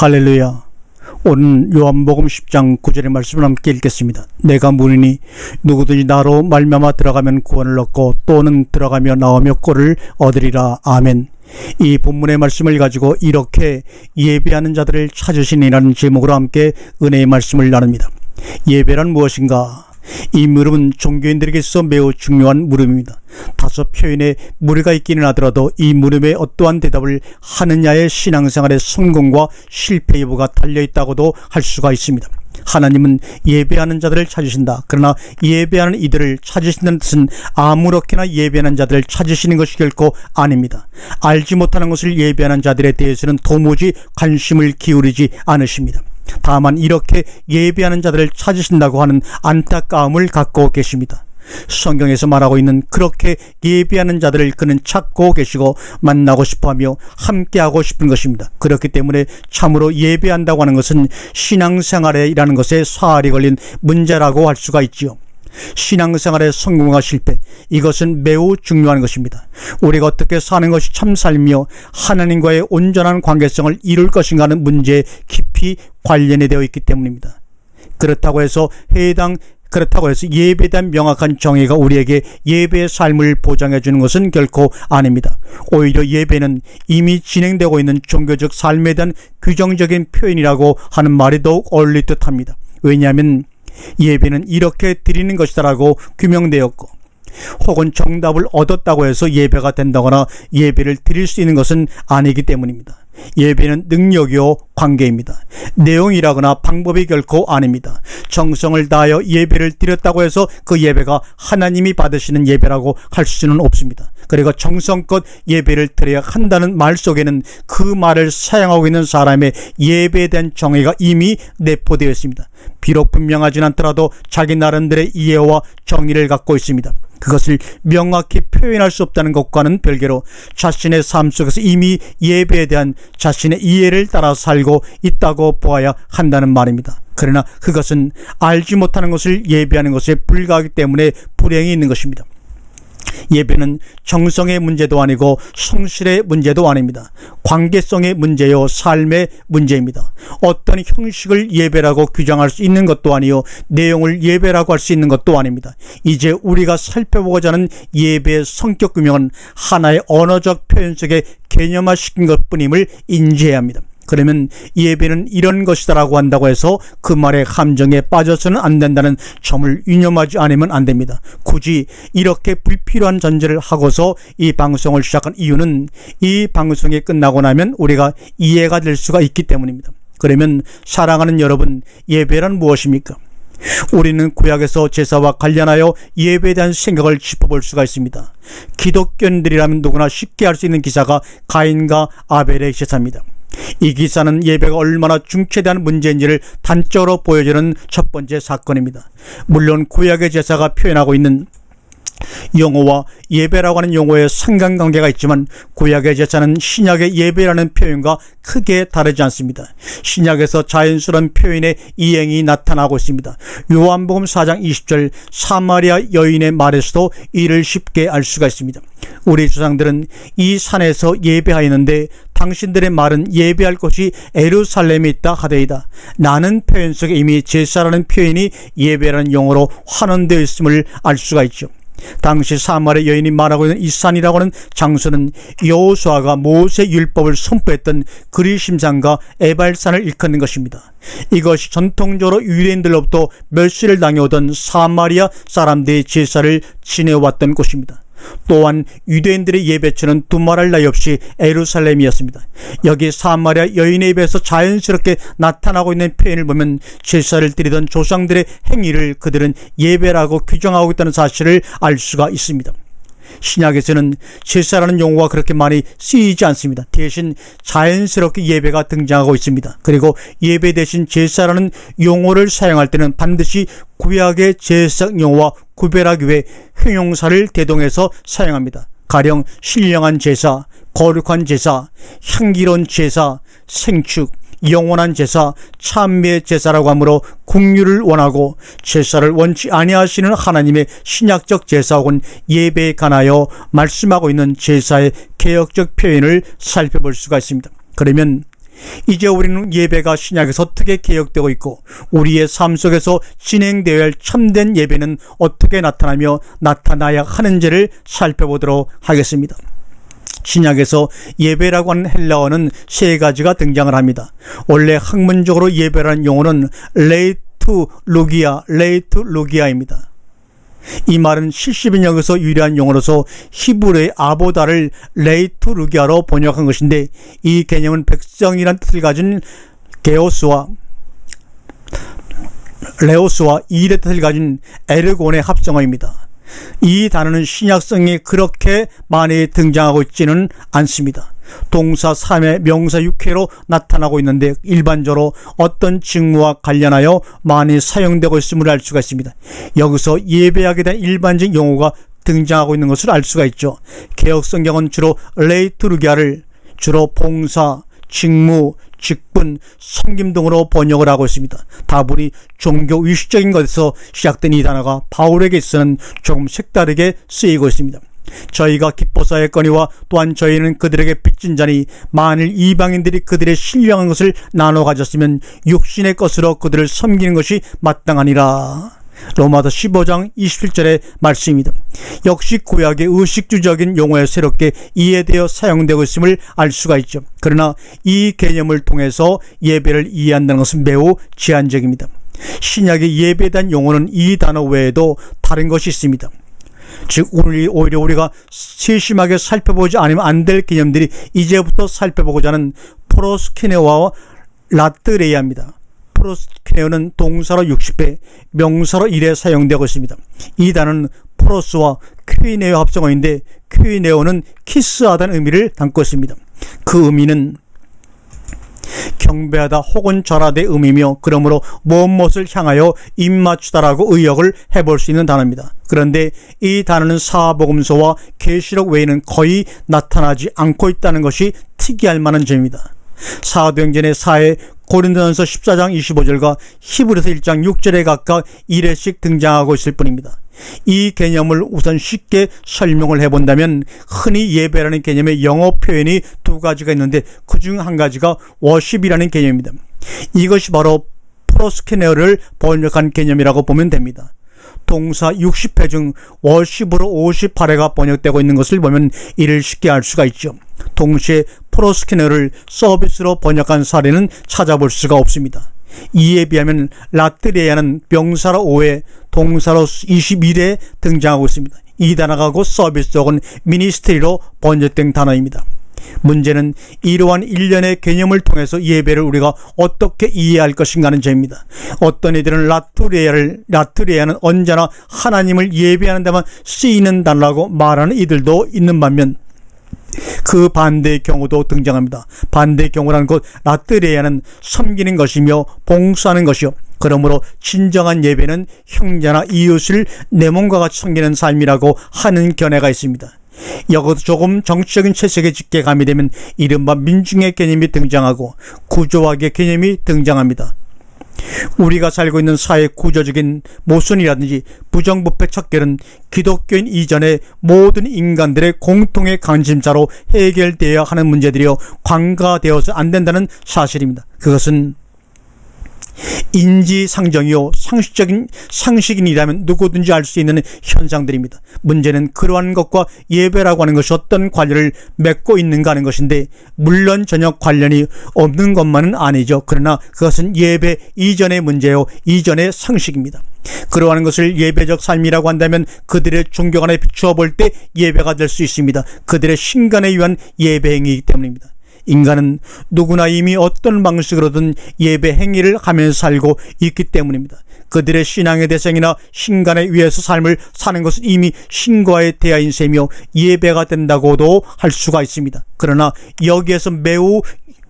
할렐루야. 오늘 요한복음 10장 9절의 말씀을 함께 읽겠습니다. 내가 문이니 누구든지 나로 말미암아 들어가면 구원을 얻고 또는 들어가며 나오며 꼴을 얻으리라. 아멘. 이 본문의 말씀을 가지고 이렇게 예배하는 자들을 찾으시니라는 제목으로 함께 은혜의 말씀을 나눕니다. 예배란 무엇인가? 이 물음은 종교인들에게 있어 매우 중요한 물음입니다. 다소 표현에 무리가 있기는 하더라도 이 물음에 어떠한 대답을 하느냐의 신앙생활의 성공과 실패 여부가 달려있다고도 할 수가 있습니다. 하나님은 예배하는 자들을 찾으신다. 그러나 예배하는 이들을 찾으신다는 뜻은 아무렇게나 예배하는 자들을 찾으시는 것이 결코 아닙니다. 알지 못하는 것을 예배하는 자들에 대해서는 도무지 관심을 기울이지 않으십니다. 다만 이렇게 예배하는 자들을 찾으신다고 하는 안타까움을 갖고 계십니다. 성경에서 말하고 있는 그렇게 예배하는 자들을 그는 찾고 계시고 만나고 싶어하며 함께하고 싶은 것입니다. 그렇기 때문에 참으로 예배한다고 하는 것은 신앙생활이라는 것에 사활이 걸린 문제라고 할 수가 있지요. 신앙생활의 성공과 실패, 이것은 매우 중요한 것입니다. 우리가 어떻게 사는 것이 참 삶이며 하나님과의 온전한 관계성을 이룰 것인가 하는 문제에 깊이 관련이 되어 있기 때문입니다. 그렇다고 해서 예배에 대한 명확한 정의가 우리에게 예배의 삶을 보장해 주는 것은 결코 아닙니다. 오히려 예배는 이미 진행되고 있는 종교적 삶에 대한 규정적인 표현이라고 하는 말이 더욱 어울릴 듯합니다. 왜냐하면 예배는 이렇게 드리는 것이다라고 규명되었고, 혹은 정답을 얻었다고 해서 예배가 된다거나 예배를 드릴 수 있는 것은 아니기 때문입니다. 예배는 능력이요 관계입니다. 내용이라거나 방법이 결코 아닙니다. 정성을 다하여 예배를 드렸다고 해서 그 예배가 하나님이 받으시는 예배라고 할 수는 없습니다. 그리고 정성껏 예배를 드려야 한다는 말 속에는 그 말을 사용하고 있는 사람의 예배에 대한 정의가 이미 내포되어 있습니다. 비록 분명하진 않더라도 자기 나름대로의 이해와 정의를 갖고 있습니다. 그것을 명확히 표현할 수 없다는 것과는 별개로 자신의 삶 속에서 이미 예배에 대한 자신의 이해를 따라 살고 있다고 보아야 한다는 말입니다. 그러나 그것은 알지 못하는 것을 예배하는 것에 불과하기 때문에 불행이 있는 것입니다. 예배는 정성의 문제도 아니고 성실의 문제도 아닙니다. 관계성의 문제요 삶의 문제입니다. 어떤 형식을 예배라고 규정할 수 있는 것도 아니요 내용을 예배라고 할 수 있는 것도 아닙니다. 이제 우리가 살펴보고자 하는 예배의 성격 규명은 하나의 언어적 표현 속에 개념화시킨 것뿐임을 인지해야 합니다. 그러면 예배는 이런 것이다라고 한다고 해서 그 말의 함정에 빠져서는 안 된다는 점을 유념하지 않으면 안 됩니다. 굳이 이렇게 불필요한 전제를 하고서 이 방송을 시작한 이유는 이 방송이 끝나고 나면 우리가 이해가 될 수가 있기 때문입니다. 그러면 사랑하는 여러분, 예배란 무엇입니까? 우리는 구약에서 제사와 관련하여 예배에 대한 생각을 짚어볼 수가 있습니다. 기독교인들이라면 누구나 쉽게 할 수 있는 기사가 가인과 아벨의 제사입니다. 이 기사는 예배가 얼마나 중체대한 문제인지를 단적으로 보여주는 첫 번째 사건입니다. 물론 구약의 제사가 표현하고 있는 용어와 예배라고 하는 용어에 상관관계가 있지만 구약의 제사는 신약의 예배라는 표현과 크게 다르지 않습니다. 신약에서 자연스러운 표현의 이행이 나타나고 있습니다. 요한복음 4장 20절 사마리아 여인의 말에서도 이를 쉽게 알 수가 있습니다. 우리 조상들은 이 산에서 예배하였는데 당신들의 말은 예배할 곳이 예루살렘에 있다 하되이다. 나는 표현 속에 이미 제사라는 표현이 예배라는 용어로 환원되어 있음을 알 수가 있죠. 당시 사마리아 여인이 말하고 있는 이 산이라고 하는 장소는 여호수아가 모세 율법을 선포했던 그리심산과 에발산을 일컫는 것입니다. 이것이 전통적으로 유대인들로부터 멸시를 당해오던 사마리아 사람들의 제사를 지내왔던 곳입니다. 또한 유대인들의 예배처는 두말할 나위 없이 예루살렘이었습니다. 여기 사마리아 여인의 입에서 자연스럽게 나타나고 있는 표현을 보면 제사를 드리던 조상들의 행위를 그들은 예배라고 규정하고 있다는 사실을 알 수가 있습니다. 신약에서는 제사라는 용어가 그렇게 많이 쓰이지 않습니다. 대신 자연스럽게 예배가 등장하고 있습니다. 그리고 예배 대신 제사라는 용어를 사용할 때는 반드시 구약의 제사적 용어와 구별하기 위해 형용사를 대동해서 사용합니다. 가령 신령한 제사, 거룩한 제사, 향기로운 제사, 생축, 영원한 제사, 참미의 제사라고 하므로 긍휼을 원하고 제사를 원치 아니하시는 하나님의 신약적 제사 혹은 예배에 관하여 말씀하고 있는 제사의 개혁적 표현을 살펴볼 수가 있습니다. 그러면 이제 우리는 예배가 신약에서 어떻게 개혁되고 있고 우리의 삶 속에서 진행되어야 할 참된 예배는 어떻게 나타나며 나타나야 하는지를 살펴보도록 하겠습니다. 신약에서 예배라고 하는 헬라어는 세 가지가 등장을 합니다. 원래 학문적으로 예배라는 용어는 레이투루기아입니다. 이 말은 70인역에서 유래한 용어로서 히브리의 아보다를 레이투루기아로 번역한 것인데, 이 개념은 백성이란 뜻을 가진 레오스와 일의 뜻을 가진 에르곤의 합성어입니다. 이 단어는 신약성에 그렇게 많이 등장하고 있지는 않습니다. 동사 3회, 명사 6회로 나타나고 있는데 일반적으로 어떤 직무와 관련하여 많이 사용되고 있음을 알 수가 있습니다. 여기서 예배하게 된 일반적인 용어가 등장하고 있는 것을 알 수가 있죠. 개혁성경은 주로 레이투르기아를 주로 봉사, 직무, 직분, 섬김 등으로 번역을 하고 있습니다. 다분히 종교 의식적인 것에서 시작된 이 단어가 바울에게 있어서는 조금 색다르게 쓰이고 있습니다. 저희가 기뻐서 했거니와 또한 저희는 그들에게 빚진 자니 만일 이방인들이 그들의 신령한 것을 나눠 가졌으면 육신의 것으로 그들을 섬기는 것이 마땅하니라. 로마서 15장 27절의 말씀입니다. 역시 구약의 의식주적인 용어에 새롭게 이해되어 사용되고 있음을 알 수가 있죠. 그러나 이 개념을 통해서 예배를 이해한다는 것은 매우 제한적입니다. 신약의 예배에 대한 용어는 이 단어 외에도 다른 것이 있습니다. 즉 오히려 우리가 세심하게 살펴보지 않으면 안 될 개념들이 이제부터 살펴보고자 하는 프로스키네오와 라트레이아입니다. 프로스키네오는 동사로 60회, 명사로 1회 사용되고 있습니다. 이 단어는 프로스와 퀴네오 합성어인데 퀴네오는 키스하다는 의미를 담고 있습니다. 그 의미는 경배하다 혹은 절하다의 의미며 그러므로 무엇을 향하여 입맞추다라고 의역을 해볼 수 있는 단어입니다. 그런데 이 단어는 사복음서와 계시록 외에는 거의 나타나지 않고 있다는 것이 특이할 만한 점입니다. 사도행전의 4회, 고린도전서 14장 25절과 히브리서 1장 6절에 각각 1회씩 등장하고 있을 뿐입니다. 이 개념을 우선 쉽게 설명을 해본다면 흔히 예배라는 개념의 영어 표현이 두 가지가 있는데 그 중 한 가지가 워십이라는 개념입니다. 이것이 바로 프로스케네어를 번역한 개념이라고 보면 됩니다. 동사 60회 중 워십으로 58회가 번역되고 있는 것을 보면 이를 쉽게 알 수가 있죠. 동시에 프로스케네어를 서비스로 번역한 사례는 찾아볼 수가 없습니다. 이에 비하면 라트레아는 명사로 5회, 동사로 21회 등장하고 있습니다. 이 단어가 곧 서비스 혹은 미니스트리로 번역된 단어입니다. 문제는 이러한 일련의 개념을 통해서 예배를 우리가 어떻게 이해할 것인가 하는 점입니다. 어떤 이들은 라트레아는 언제나 하나님을 예배하는 데만 쓰이는 단어라고 말하는 이들도 있는 반면 그 반대의 경우도 등장합니다. 반대의 경우라는 것 라트레아는 섬기는 것이며 봉사하는 것이요, 그러므로 진정한 예배는 형제나 이웃을 내 몸과 같이 섬기는 삶이라고 하는 견해가 있습니다. 여기서 조금 정치적인 채색에 짙게 가미되면 이른바 민중의 개념이 등장하고 구조학의 개념이 등장합니다. 우리가 살고 있는 사회 구조적인 모순이라든지 부정부패 척결은 기독교인 이전의 모든 인간들의 공통의 관심사로 해결되어야 하는 문제들이요 관가되어서 안 된다는 사실입니다. 그것은 인지상정이요 상식인이라면 누구든지 알 수 있는 현상들입니다. 문제는 그러한 것과 예배라고 하는 것이 어떤 관련을 맺고 있는가 하는 것인데, 물론 전혀 관련이 없는 것만은 아니죠. 그러나 그것은 예배 이전의 문제요, 이전의 상식입니다. 그러한 것을 예배적 삶이라고 한다면 그들의 종교관에 비추어 볼 때 예배가 될 수 있습니다. 그들의 신간에 의한 예배 행위이기 때문입니다. 인간은 누구나 이미 어떤 방식으로든 예배 행위를 하면서 살고 있기 때문입니다. 그들의 신앙의 대상이나 신간에 의해서 삶을 사는 것은 이미 신과의 대화인 셈이며 예배가 된다고도 할 수가 있습니다. 그러나 여기에서 매우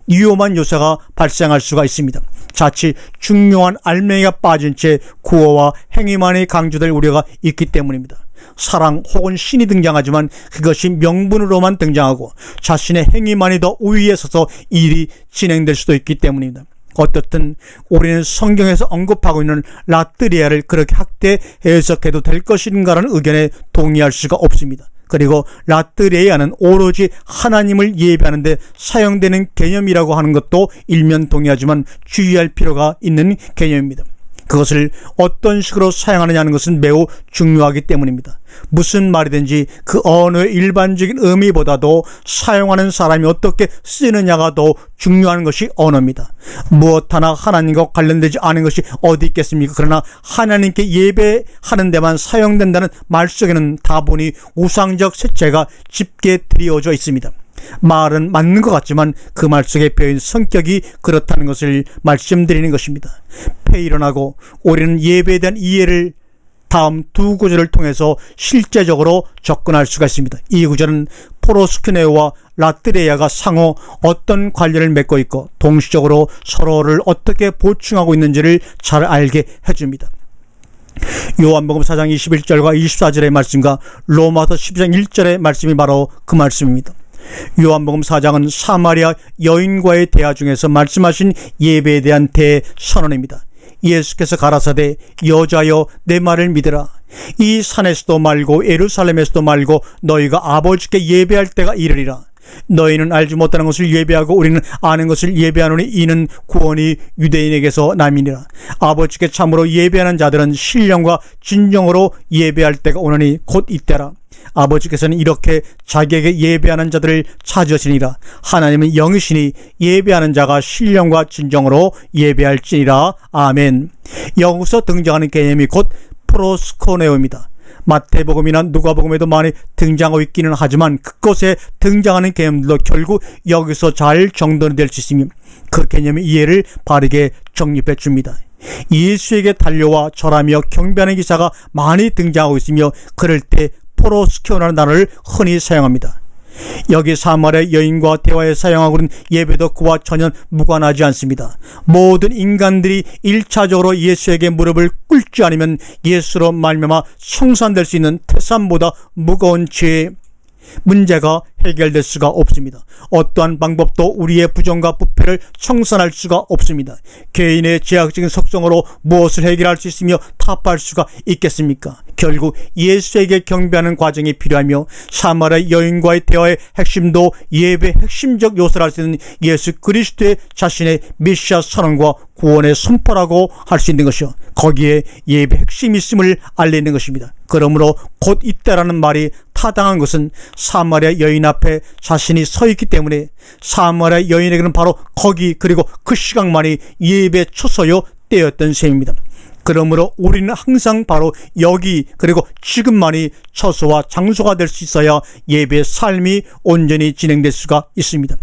위험한 요소가 발생할 수가 있습니다. 자칫 중요한 알맹이가 빠진 채 구호와 행위만이 강조될 우려가 있기 때문입니다. 사랑 혹은 신이 등장하지만 그것이 명분으로만 등장하고 자신의 행위만이 더 우위에 서서 일이 진행될 수도 있기 때문입니다. 어떻든 우리는 성경에서 언급하고 있는 라트레아를 그렇게 학대 해석해도 될 것인가라는 의견에 동의할 수가 없습니다. 그리고 라트레이아는 오로지 하나님을 예배하는 데 사용되는 개념이라고 하는 것도 일면 동의하지만 주의할 필요가 있는 개념입니다. 그것을 어떤 식으로 사용하느냐는 것은 매우 중요하기 때문입니다. 무슨 말이든지 그 언어의 일반적인 의미보다도 사용하는 사람이 어떻게 쓰느냐가 더 중요한 것이 언어입니다. 무엇 하나 하나님과 관련되지 않은 것이 어디 있겠습니까? 그러나 하나님께 예배하는 데만 사용된다는 말 속에는 다분히 우상적 색채가 짙게 드리워져 있습니다. 말은 맞는 것 같지만 그 말 속에 배인 성격이 그렇다는 것을 말씀드리는 것입니다. 페이런하고 우리는 예배에 대한 이해를 다음 두 구절을 통해서 실제적으로 접근할 수가 있습니다. 이 구절은 포로스크네오와 라트레이아가 상호 어떤 관련을 맺고 있고 동시적으로 서로를 어떻게 보충하고 있는지를 잘 알게 해줍니다. 요한복음 4장 21절과 24절의 말씀과 로마서 12장 1절의 말씀이 바로 그 말씀입니다. 요한복음 4장은 사마리아 여인과의 대화 중에서 말씀하신 예배에 대한 대선언입니다. 예수께서 가라사대 여자여 내 말을 믿으라. 이 산에서도 말고 예루살렘에서도 말고 너희가 아버지께 예배할 때가 이르리라. 너희는 알지 못하는 것을 예배하고 우리는 아는 것을 예배하노니 이는 구원이 유대인에게서 남이니라. 아버지께 참으로 예배하는 자들은 신령과 진정으로 예배할 때가 오나니 곧 이때라. 아버지께서는 이렇게 자기에게 예배하는 자들을 찾으시니라. 하나님은 영이시니 예배하는 자가 신령과 진정으로 예배할지니라. 아멘. 여기서 등장하는 개념이 곧 프로스코네오입니다. 마태복음이나 누가복음에도 많이 등장하고 있기는 하지만 그곳에 등장하는 개념들도 결국 여기서 잘 정돈이 될 수 있으며 그 개념의 이해를 바르게 정립해 줍니다. 예수에게 달려와 절하며 경배하는 기사가 많이 등장하고 있으며 그럴 때 포로스키오라는 단어를 흔히 사용합니다. 여기 사마리아 여인과 대화에 사용하고 있는 예배도 그와 전혀 무관하지 않습니다. 모든 인간들이 1차적으로 예수에게 무릎을 꿇지 않으면 예수로 말미암아 청산될 수 있는 태산보다 무거운 죄 문제가 해결될 수가 없습니다. 어떠한 방법도 우리의 부정과 부패를 청산할 수가 없습니다. 개인의 제약적인 속성으로 무엇을 해결할 수 있으며 타파할 수가 있겠습니까? 결국 예수에게 경배하는 과정이 필요하며 사마리아 여인과의 대화의 핵심도 예배의 핵심적 요소를 할 수 있는 예수 그리스도의 자신의 메시아 선언과 구원의 선포라고 할 수 있는 것이요, 거기에 예배 핵심이 있음을 알리는 것입니다. 그러므로 곧 이때라는 말이 타당한 것은 사마리아 여인 앞에 자신이 서 있기 때문에 사마리아 여인에게는 바로 거기 그리고 그 시간만이 예배 초소요 때였던 셈입니다. 그러므로 우리는 항상 바로 여기 그리고 지금만이 처소와 장소가 될 수 있어야 예배의 삶이 온전히 진행될 수가 있습니다.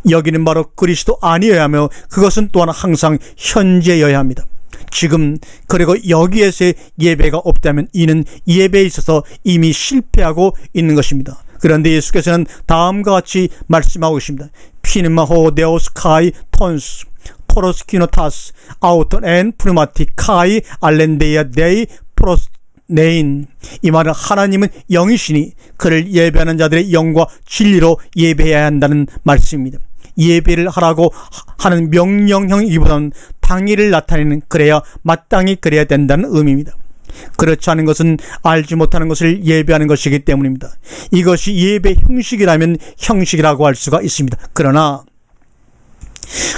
여기는 바로 그리스도 안이어야 하며 그것은 또한 항상 현재여야 합니다. 지금 그리고 여기에서의 예배가 없다면 이는 예배에 있어서 이미 실패하고 있는 것입니다. 그런데 예수께서는 다음과 같이 말씀하고 계십니다. 피누마호 데오스 카이 톤스 포로스키노타스 아우톤 앤 프누마티 카이 알렌데이아 데이 프로스네인. 이 말은 하나님은 영이시니 그를 예배하는 자들의 영과 진리로 예배해야 한다는 말씀입니다. 예배를 하라고 하는 명령형이기보다는 당위를 나타내는, 그래야 마땅히 그래야 된다는 의미입니다. 그렇지 않은 것은 알지 못하는 것을 예배하는 것이기 때문입니다. 이것이 예배 형식이라면 형식이라고 할 수가 있습니다. 그러나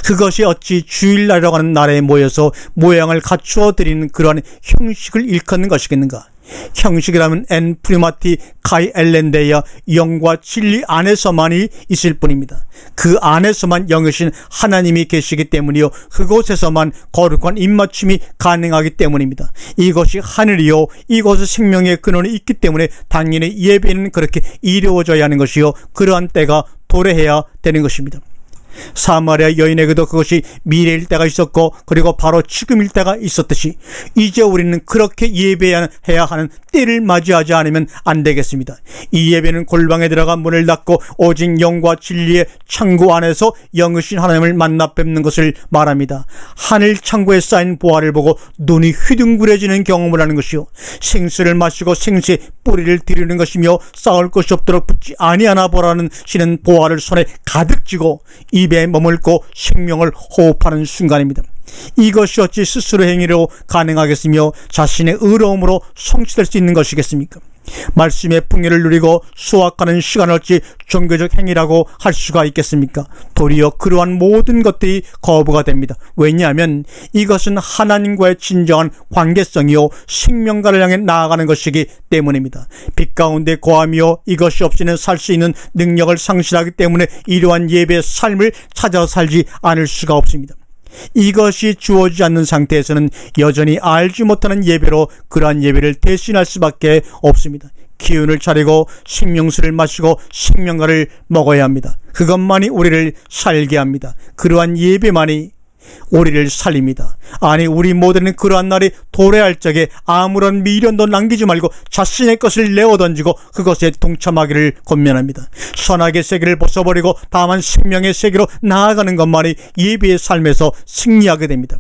그것이 어찌 주일날이라고 하는 날에 모여서 모양을 갖추어 드리는 그러한 형식을 일컫는 것이겠는가? 형식이라면 엔 프리마티 카이 엘렌데야, 영과 진리 안에서만이 있을 뿐입니다. 그 안에서만 영이신 하나님이 계시기 때문이요, 그곳에서만 거룩한 입맞춤이 가능하기 때문입니다. 이것이 하늘이요, 이곳의 생명의 근원이 있기 때문에 당연히 예배는 그렇게 이루어져야 하는 것이요, 그러한 때가 도래해야 되는 것입니다. 사마리아 여인에게도 그것이 미래일 때가 있었고 그리고 바로 지금일 때가 있었듯이 이제 우리는 그렇게 예배해야 하는 때를 맞이하지 않으면 안 되겠습니다. 이 예배는 골방에 들어가 문을 닫고 오직 영과 진리의 창고 안에서 영이신 하나님을 만나 뵙는 것을 말합니다. 하늘 창고에 쌓인 보화를 보고 눈이 휘둥그레지는 경험을 하는 것이요, 생수를 마시고 생수의 뿌리를 들이는 것이며 쌓을 것이 없도록 붙지 아니하나 보라는 시는 보화를 손에 가득 쥐고 입에 머물고 생명을 호흡하는 순간입니다. 이것이 어찌 스스로 행위로 가능하겠으며 자신의 의로움으로 성취될 수 있는 것이겠습니까? 말씀의 풍요를 누리고 수확하는 시간을 어찌 종교적 행위라고 할 수가 있겠습니까? 도리어 그러한 모든 것들이 거부가 됩니다. 왜냐하면 이것은 하나님과의 진정한 관계성이요 생명가를 향해 나아가는 것이기 때문입니다. 빛 가운데 거하며 이것이 없이는 살 수 있는 능력을 상실하기 때문에 이러한 예배의 삶을 찾아 살지 않을 수가 없습니다. 이것이 주어지지 않는 상태에서는 여전히 알지 못하는 예배로 그러한 예배를 대신할 수밖에 없습니다. 기운을 차리고 생명수를 마시고 생명과를 먹어야 합니다. 그것만이 우리를 살게 합니다. 그러한 예배만이 우리를 살립니다. 아니, 우리 모두는 그러한 날이 도래할 적에 아무런 미련도 남기지 말고 자신의 것을 내어던지고 그것에 동참하기를 권면합니다. 선악의 세계를 벗어버리고 다만 생명의 세계로 나아가는 것만이 예배의 삶에서 승리하게 됩니다.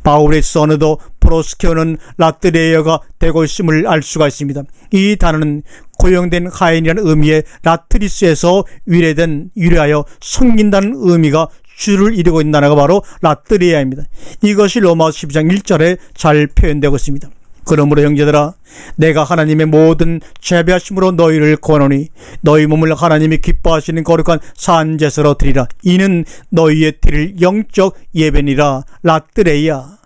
바울의 선어도 프로스케오는 라트레이어가 되고 있음을 알 수가 있습니다. 이 단어는 고용된 하인이라는 의미의 라트리스에서 유래하여 섬긴다는 의미가 주를 이루고 있는 나라가 바로 라트레이아입니다. 이것이 로마서 12장 1절에 잘 표현되고 있습니다. 그러므로 형제들아, 내가 하나님의 모든 제배하심으로 너희를 권하노니 너희 몸을 하나님이 기뻐하시는 거룩한 산제사로 드리라. 이는 너희의 드릴 영적 예배니라. 라트레이아.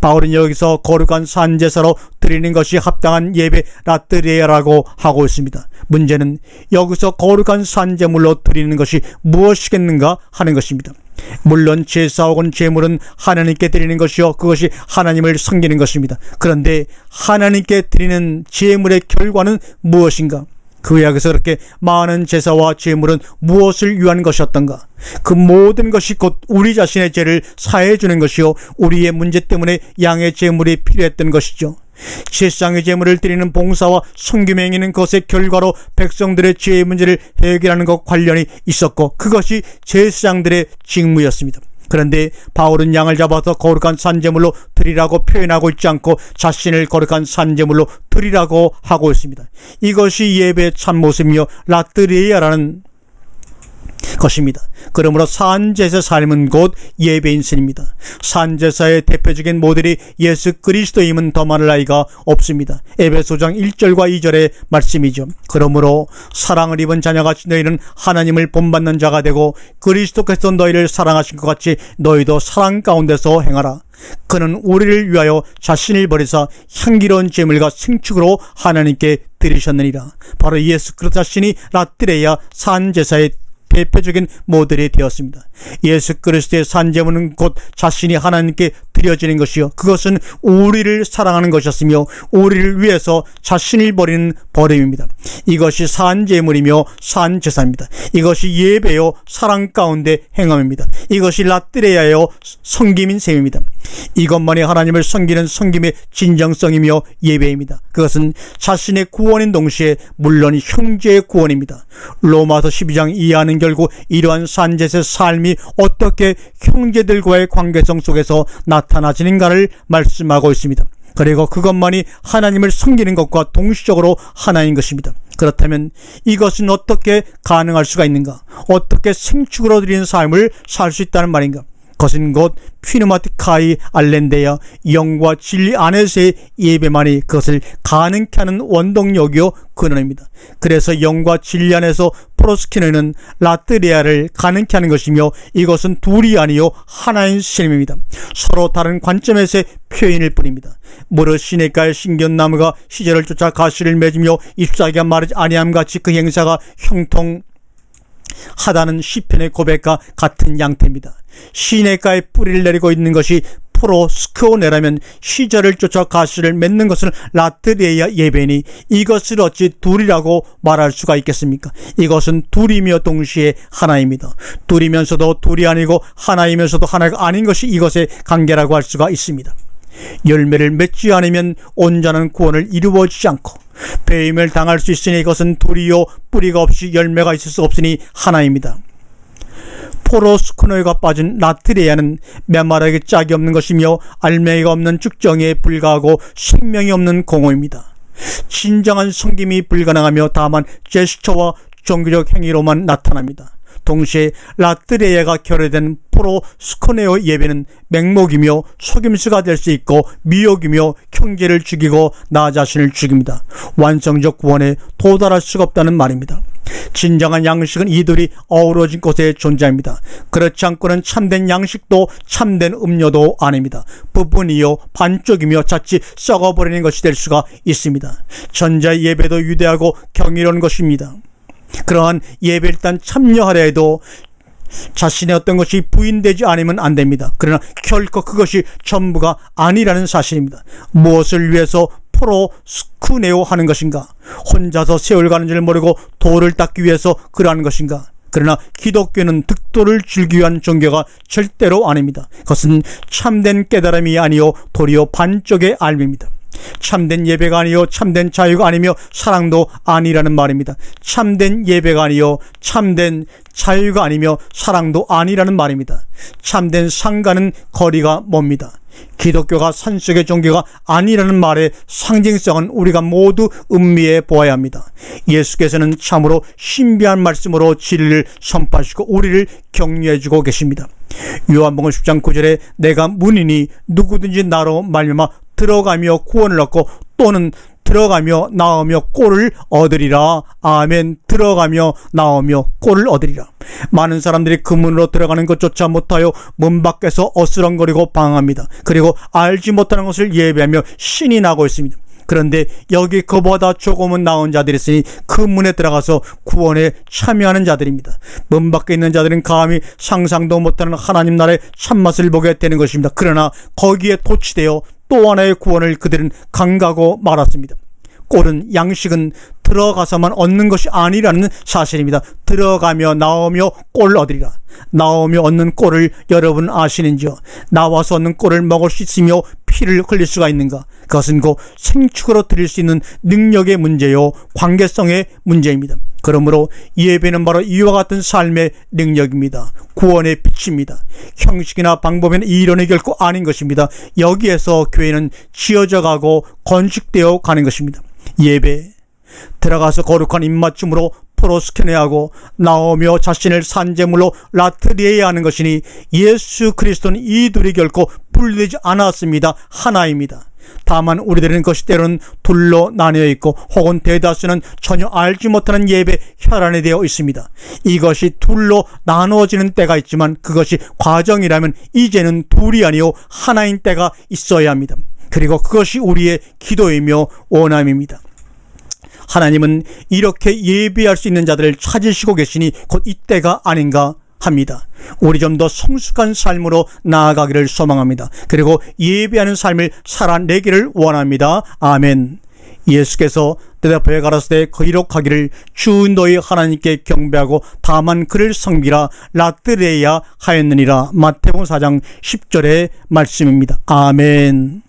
바울은 여기서 거룩한 산제사로 드리는 것이 합당한 예배 라트레이아라고 하고 있습니다. 문제는 여기서 거룩한 산제물로 드리는 것이 무엇이겠는가 하는 것입니다. 물론 제사 혹은 제물은 하나님께 드리는 것이요 그것이 하나님을 섬기는 것입니다. 그런데 하나님께 드리는 제물의 결과는 무엇인가? 그 이야기에서 그렇게 많은 제사와 제물은 무엇을 위한 것이었던가? 그 모든 것이 곧 우리 자신의 죄를 사해 주는 것이요 우리의 문제 때문에 양의 제물이 필요했던 것이죠. 제사장의 제물을 드리는 봉사와 섬김 행위는 그것의 결과로 백성들의 죄의 문제를 해결하는 것 관련이 있었고 그것이 제사장들의 직무였습니다. 그런데 바울은 양을 잡아서 거룩한 산제물로 드리라고 표현하고 있지 않고 자신을 거룩한 산제물로 드리라고 하고 있습니다. 이것이 예배의 참모습이며 라트레이아라는 것입니다. 그러므로 산제사 삶은 곧 예배인 셈입니다. 산제사의 대표적인 모델이 예수 그리스도임은 더말할 나위가 없습니다. 에베소장 1절과 2절의 말씀이죠. 그러므로 사랑을 입은 자녀같이 너희는 하나님을 본받는 자가 되고 그리스도께서 너희를 사랑하신 것 같이 너희도 사랑 가운데서 행하라. 그는 우리를 위하여 자신을 버리사 향기로운 제물과 생축으로 하나님께 드리셨느니라. 바로 예수 그리스도 자신이 라트레이아 산제사의 대표적인 모델이 되었습니다. 예수 그리스도의 산제물은 곧 자신이 하나님께 드려지는 것이요 그것은 우리를 사랑하는 것이었으며 우리를 위해서 자신을 버리는 버림입니다. 이것이 산제물이며 산제사입니다. 이것이 예배요 사랑 가운데 행함입니다. 이것이 라트레이아요 섬김인 셈입니다. 이것만이 하나님을 섬기는 섬김의 진정성이며 예배입니다. 그것은 자신의 구원인 동시에 물론 형제의 구원입니다. 로마서 12장 이하는 결국 이러한 산제사의 삶이 어떻게 형제들과의 관계성 속에서 나타나지는가를 말씀하고 있습니다. 그리고 그것만이 하나님을 섬기는 것과 동시적으로 하나인 것입니다. 그렇다면 이것은 어떻게 가능할 수가 있는가? 어떻게 생축으로 드리는 삶을 살 수 있다는 말인가? 그것은 곧 피누마티카이 알렌데야 영과 진리 안에서의 예배만이 그것을 가능케 하는 원동력이요 근원입니다. 그래서 영과 진리 안에서 프로스키노는 라트레아를 가능케 하는 것이며 이것은 둘이 아니요 하나인 셈입니다. 서로 다른 관점에서의 표현일 뿐입니다. 무릇 시냇가의 신견나무가 시절을 쫓아 가시를 맺으며 잎사귀가 마르지 아니함 같이 그 행사가 형통하다는 시편의 고백과 같은 양태입니다. 시냇가에 뿌리를 내리고 있는 것이 프로스코네라면 시절을 쫓아 가시를 맺는 것은 라트레이아 예배니 이것을 어찌 둘이라고 말할 수가 있겠습니까? 이것은 둘이며 동시에 하나입니다. 둘이면서도 둘이 아니고 하나이면서도 하나가 아닌 것이 이것의 관계라고 할 수가 있습니다. 열매를 맺지 않으면 온전한 구원을 이루어지지 않고 배임을 당할 수 있으니 이것은 둘이요 뿌리가 없이 열매가 있을 수 없으니 하나입니다. 포로스코노이가 빠진 라트레이아는 메마르게 짝이 없는 것이며 알맹이가 없는 쭉정이에 불과하고 생명이 없는 공허입니다. 진정한 섬김이 불가능하며 다만 제스처와 종교적 행위로만 나타납니다. 동시에 라트레이아가 결여된 프로스코네오 예배는 맹목이며 속임수가 될 수 있고 미혹이며 형제를 죽이고 나 자신을 죽입니다. 완성적 구원에 도달할 수가 없다는 말입니다. 진정한 양식은 이들이 어우러진 곳에 존재합니다. 그렇지 않고는 참된 양식도 참된 음료도 아닙니다. 부분이요 반쪽이며 자칫 썩어버리는 것이 될 수가 있습니다. 전자 예배도 유대하고 경이로운 것입니다. 그러한 예배 일단 참여하려 해도 자신의 어떤 것이 부인되지 않으면 안 됩니다. 그러나 결코 그것이 전부가 아니라는 사실입니다. 무엇을 위해서 프로스쿠네오 하는 것인가? 혼자서 세월 가는 줄 모르고 돌을 닦기 위해서 그러한 것인가? 그러나 기독교는 득도를 줄기 위한 종교가 절대로 아닙니다. 그것은 참된 깨달음이 아니요 도리어 반쪽의 알입니다. 참된 예배가 아니요 참된 자유가 아니며 사랑도 아니라는 말입니다. 참된 예배가 아니요 참된 자유가 아니며 사랑도 아니라는 말입니다. 참된 상가는 거리가 멉니다. 기독교가 산속의 종교가 아니라는 말의 상징성은 우리가 모두 음미해 보아야 합니다. 예수께서는 참으로 신비한 말씀으로 진리를 선포하시고 우리를 격려해 주고 계십니다. 요한복음 10장 9절에 내가 문이니 누구든지 나로 말미암아 들어가며 구원을 얻고 또는 들어가며 나오며 꼴을 얻으리라. 아멘. 들어가며 나오며 꼴을 얻으리라. 많은 사람들이 그 문으로 들어가는 것조차 못하여 문 밖에서 어스렁거리고 방황합니다. 그리고 알지 못하는 것을 예배하며 신이 나고 있습니다. 그런데 여기 그보다 조금은 나은 자들이 있으니 그 문에 들어가서 구원에 참여하는 자들입니다. 문 밖에 있는 자들은 감히 상상도 못하는 하나님 나라의 참맛을 보게 되는 것입니다. 그러나 거기에 도취되어 또 하나의 구원을 그들은 간과하고 말았습니다. 꼴은 양식은 들어가서만 얻는 것이 아니라는 사실입니다. 들어가며 나오며 꼴을 얻으리라. 나오며 얻는 꼴을 여러분 아시는지요? 나와서 얻는 꼴을 먹을 수 있으며 피를 흘릴 수가 있는가? 그것은 곧 생축으로 드릴 수 있는 능력의 문제요 관계성의 문제입니다. 그러므로 예배는 바로 이와 같은 삶의 능력입니다. 구원의 빛입니다. 형식이나 방법이나 이론이 결코 아닌 것입니다. 여기에서 교회는 지어져 가고 건축되어 가는 것입니다. 예배 들어가서 거룩한 입맞춤으로 프로스케네하고 나오며 자신을 산재물로 라트리에야 하는 것이니 예수 그리스도는 이 둘이 결코 분리되지 않았습니다. 하나입니다. 다만 우리들은 그것이 때로는 둘로 나뉘어 있고 혹은 대다수는 전혀 알지 못하는 예배 혈안에 되어 있습니다. 이것이 둘로 나누어지는 때가 있지만 그것이 과정이라면 이제는 둘이 아니요 하나인 때가 있어야 합니다. 그리고 그것이 우리의 기도이며 원함입니다. 하나님은 이렇게 예배할 수 있는 자들을 찾으시고 계시니 곧 이때가 아닌가 합니다. 우리 좀 더 성숙한 삶으로 나아가기를 소망합니다. 그리고 예배하는 삶을 살아내기를 원합니다. 아멘. 예수께서 대답하여 가라사대 기록하기를 주 너희 하나님께 경배하고 다만 그를 섬기라 라트레야 하였느니라. 마태복음 4장 10절의 말씀입니다. 아멘.